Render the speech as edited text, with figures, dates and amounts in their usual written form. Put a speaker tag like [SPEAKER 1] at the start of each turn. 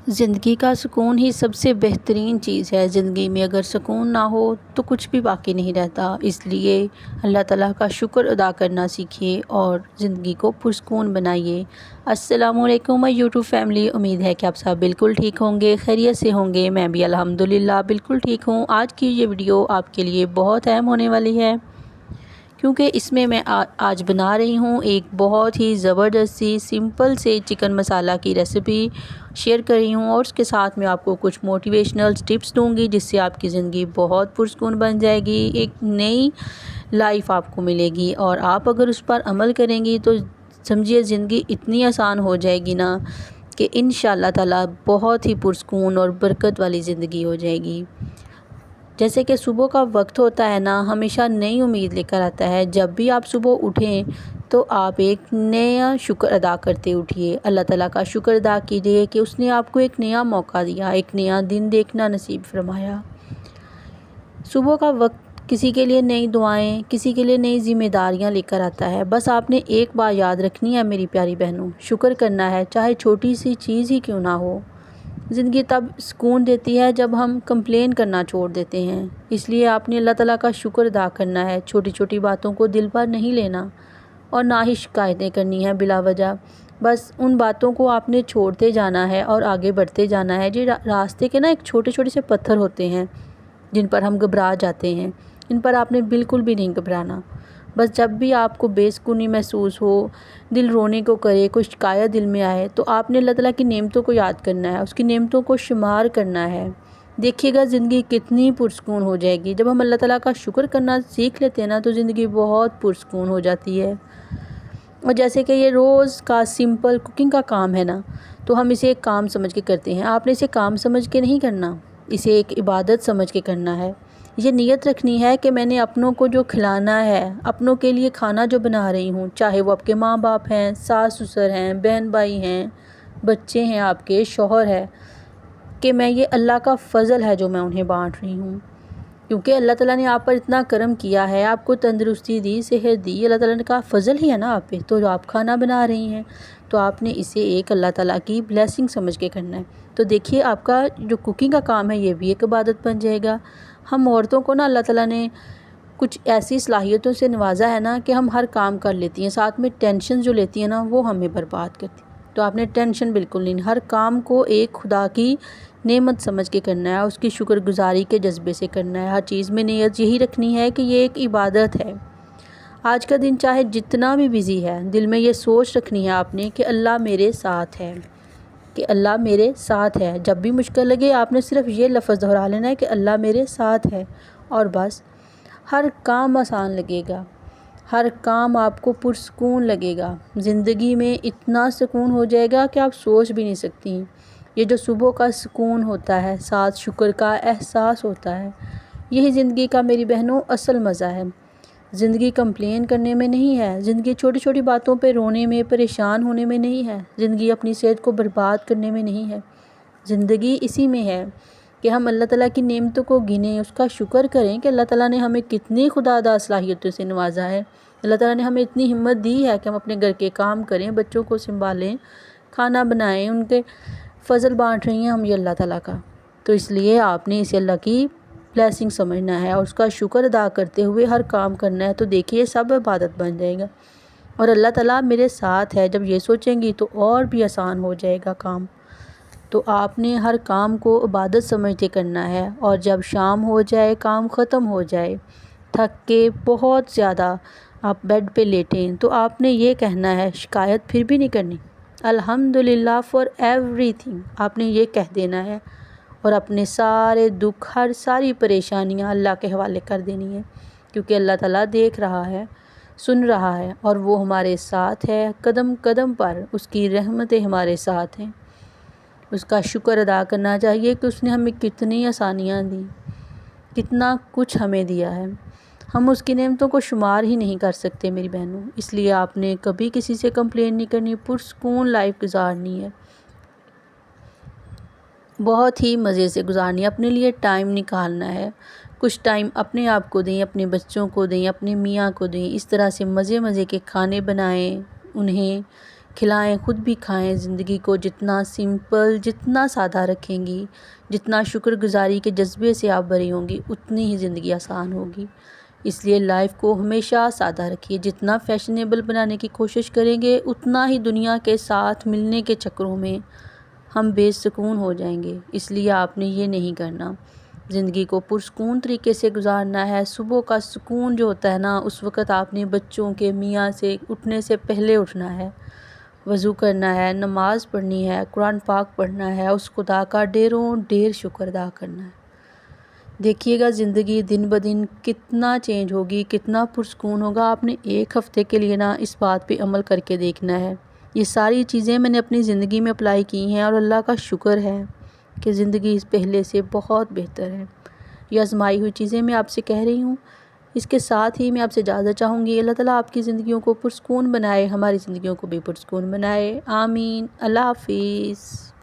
[SPEAKER 1] زندگی کا سکون ہی سب سے بہترین چیز ہے۔ زندگی میں اگر سکون نہ ہو تو کچھ بھی باقی نہیں رہتا، اس لیے اللہ تعالیٰ کا شکر ادا کرنا سیکھیے اور زندگی کو پرسکون بنائیے۔ السلام علیکم مائی یوٹیوب فیملی، امید ہے کہ آپ سب بالکل ٹھیک ہوں گے، خیریت سے ہوں گے۔ میں بھی الحمدللہ بالکل ٹھیک ہوں۔ آج کی یہ ویڈیو آپ کے لیے بہت اہم ہونے والی ہے، کیونکہ اس میں آج بنا رہی ہوں ایک بہت ہی زبردست سی سمپل سے چکن مسالہ کی ریسیپی شیئر کر رہی ہوں، اور اس کے ساتھ میں آپ کو کچھ موٹیویشنل ٹپس دوں گی جس سے آپ کی زندگی بہت پرسکون بن جائے گی، ایک نئی لائف آپ کو ملے گی، اور آپ اگر اس پر عمل کریں گی تو سمجھیے زندگی اتنی آسان ہو جائے گی نا کہ انشاءاللہ تعالیٰ بہت ہی پرسکون اور برکت والی زندگی ہو جائے گی۔ جیسے کہ صبح کا وقت ہوتا ہے نا، ہمیشہ نئی امید لے کر آتا ہے۔ جب بھی آپ صبح اٹھیں تو آپ ایک نیا شکر ادا کرتے اٹھیے، اللہ تعالیٰ کا شکر ادا کیجیے کہ اس نے آپ کو ایک نیا موقع دیا، ایک نیا دن دیکھنا نصیب فرمایا۔ صبح کا وقت کسی کے لیے نئی دعائیں، کسی کے لیے نئی ذمہ داریاں لے کر آتا ہے۔ بس آپ نے ایک بات یاد رکھنی ہے میری پیاری بہنوں، شکر کرنا ہے، چاہے چھوٹی سی چیز ہی کیوں نہ ہو۔ زندگی تب سکون دیتی ہے جب ہم کمپلین کرنا چھوڑ دیتے ہیں، اس لیے آپ نے اللہ تعالیٰ کا شکر ادا کرنا ہے، چھوٹی چھوٹی باتوں کو دل پر نہیں لینا اور نہ ہی شکایتیں کرنی ہیں بلا وجہ۔ بس ان باتوں کو آپ نے چھوڑتے جانا ہے اور آگے بڑھتے جانا ہے۔ جو راستے کے نا ایک چھوٹے چھوٹے سے پتھر ہوتے ہیں جن پر ہم گھبرا جاتے ہیں، ان پر آپ نے بالکل بھی نہیں گھبرانا۔ بس جب بھی آپ کو بے سکونی محسوس ہو، دل رونے کو کرے، کوئی شکایت دل میں آئے، تو آپ نے اللہ تعالیٰ کی نعمتوں کو یاد کرنا ہے، اس کی نعمتوں کو شمار کرنا ہے۔ دیکھیے گا زندگی کتنی پرسکون ہو جائے گی۔ جب ہم اللہ تعالیٰ کا شکر کرنا سیکھ لیتے ہیں نا تو زندگی بہت پرسکون ہو جاتی ہے۔ اور جیسے کہ یہ روز کا سمپل کوکنگ کا کام ہے نا، تو ہم اسے ایک کام سمجھ کے کرتے ہیں۔ آپ نے اسے کام سمجھ کے نہیں کرنا، اسے ایک عبادت سمجھ کے کرنا ہے۔ یہ نیت رکھنی ہے کہ میں نے اپنوں کو جو کھلانا ہے، اپنوں کے لیے کھانا جو بنا رہی ہوں، چاہے وہ آپ کے ماں باپ ہیں، ساس سسر ہیں، بہن بھائی ہیں، بچے ہیں، آپ کے شوہر ہے، کہ میں یہ اللہ کا فضل ہے جو میں انہیں بانٹ رہی ہوں، کیونکہ اللہ تعالیٰ نے آپ پر اتنا کرم کیا ہے، آپ کو تندرستی دی، صحت دی، اللہ تعالیٰ نے کا فضل ہی ہے نا آپ پہ، تو جو آپ کھانا بنا رہی ہیں تو آپ نے اسے ایک اللہ تعالیٰ کی بلیسنگ سمجھ کے کرنا ہے۔ تو دیکھیے آپ کا جو کوکنگ کا کام ہے یہ بھی ایک عبادت بن جائے گا۔ ہم عورتوں کو نا اللہ تعالیٰ نے کچھ ایسی صلاحیتوں سے نوازا ہے نا کہ ہم ہر کام کر لیتی ہیں، ساتھ میں ٹینشن جو لیتی ہیں نا وہ ہمیں برباد کرتی ہیں۔ تو آپ نے ٹینشن بالکل نہیں، ہر کام کو ایک خدا کی نعمت سمجھ کے کرنا ہے، اس کی شکر گزاری کے جذبے سے کرنا ہے۔ ہر چیز میں نیت یہی رکھنی ہے کہ یہ ایک عبادت ہے۔ آج کا دن چاہے جتنا بھی بزی ہے، دل میں یہ سوچ رکھنی ہے آپ نے کہ اللہ میرے ساتھ ہے، کہ اللہ میرے ساتھ ہے۔ جب بھی مشکل لگے آپ نے صرف یہ لفظ دہرا لینا ہے کہ اللہ میرے ساتھ ہے، اور بس ہر کام آسان لگے گا، ہر کام آپ کو پرسکون لگے گا۔ زندگی میں اتنا سکون ہو جائے گا کہ آپ سوچ بھی نہیں سکتی۔ یہ جو صبح کا سکون ہوتا ہے، ساتھ شکر کا احساس ہوتا ہے، یہی زندگی کا میری بہنوں اصل مزہ ہے۔ زندگی کمپلین کرنے میں نہیں ہے، زندگی چھوٹی چھوٹی باتوں پہ رونے میں، پریشان ہونے میں نہیں ہے، زندگی اپنی صحت کو برباد کرنے میں نہیں ہے۔ زندگی اسی میں ہے کہ ہم اللہ تعالیٰ کی نعمتوں کو گنیں، اس کا شکر کریں کہ اللہ تعالیٰ نے ہمیں کتنی خداداد صلاحیتوں سے نوازا ہے۔ اللہ تعالیٰ نے ہمیں اتنی ہمت دی ہے کہ ہم اپنے گھر کے کام کریں، بچوں کو سنبھالیں، کھانا بنائیں، ان کے فضل بانٹ رہی ہیں ہم یہ اللہ تعالیٰ کا۔ تو اس لیے آپ نے اسے اللہ کی بلیسنگ سمجھنا ہے اور اس کا شکر ادا کرتے ہوئے ہر کام کرنا ہے۔ تو دیکھیے سب عبادت بن جائے گا، اور اللہ تعالیٰ میرے ساتھ ہے جب یہ سوچیں گی تو اور بھی آسان ہو جائے گا کام۔ تو آپ نے ہر کام کو عبادت سمجھ کے کرنا ہے، اور جب شام ہو جائے، کام ختم ہو جائے، تھک کے بہت زیادہ آپ بیڈ پہ لیٹیں، تو آپ نے یہ کہنا ہے، شکایت پھر بھی نہیں کرنی، الحمدللہ فار ایوری تھنگ، آپ نے یہ کہہ دینا ہے، اور اپنے سارے دکھ، ہر ساری پریشانیاں اللہ کے حوالے کر دینی ہے، کیونکہ اللہ تعالیٰ دیکھ رہا ہے، سن رہا ہے، اور وہ ہمارے ساتھ ہے، قدم قدم پر اس کی رحمتیں ہمارے ساتھ ہیں۔ اس کا شکر ادا کرنا چاہیے کہ اس نے ہمیں کتنی آسانیاں دی، کتنا کچھ ہمیں دیا ہے، ہم اس کی نعمتوں کو شمار ہی نہیں کر سکتے میری بہنوں۔ اس لیے آپ نے کبھی کسی سے کمپلین نہیں کرنی، پرسکون لائف گزارنی ہے، بہت ہی مزے سے گزارنی ہے، اپنے لیے ٹائم نکالنا ہے، کچھ ٹائم اپنے آپ کو دیں، اپنے بچوں کو دیں، اپنے میاں کو دیں، اس طرح سے مزے مزے کے کھانے بنائیں انہیں، کھلائیں خود بھی کھائیں۔ زندگی کو جتنا سمپل، جتنا سادہ رکھیں گی، جتنا شکر گزاری کے جذبے سے آپ بھری ہوں گی، اتنی ہی زندگی آسان ہوگی۔ اس لیے لائف کو ہمیشہ سادہ رکھیے۔ جتنا فیشنیبل بنانے کی کوشش کریں گے، اتنا ہی دنیا کے ساتھ ملنے کے چکروں میں ہم بے سکون ہو جائیں گے۔ اس لیے آپ نے یہ نہیں کرنا۔ زندگی کو پرسکون طریقے سے گزارنا ہے۔ صبح کا سکون جو ہوتا ہے نا، اس وقت آپ نے بچوں کے میاں سے اٹھنے سے پہلے اٹھنا ہے، وضو کرنا ہے، نماز پڑھنی ہے، قرآن پاک پڑھنا ہے، اس خدا کا ڈھیروں ڈھیر شکر ادا کرنا ہے۔ دیکھیے گا زندگی دن بدن کتنا چینج ہوگی، کتنا پرسکون ہوگا۔ آپ نے ایک ہفتے کے لیے نا اس بات پہ عمل کر کے دیکھنا ہے۔ یہ ساری چیزیں میں نے اپنی زندگی میں اپلائی کی ہیں اور اللہ کا شکر ہے کہ زندگی اس پہلے سے بہت بہتر ہے۔ یہ آزمائی ہوئی چیزیں میں آپ سے کہہ رہی ہوں۔ اس کے ساتھ ہی میں آپ سے اجازت چاہوں گی۔ اللہ تعالیٰ آپ کی زندگیوں کو پرسکون بنائے، ہماری زندگیوں کو بھی پرسکون بنائے، آمین۔ اللہ حافظ۔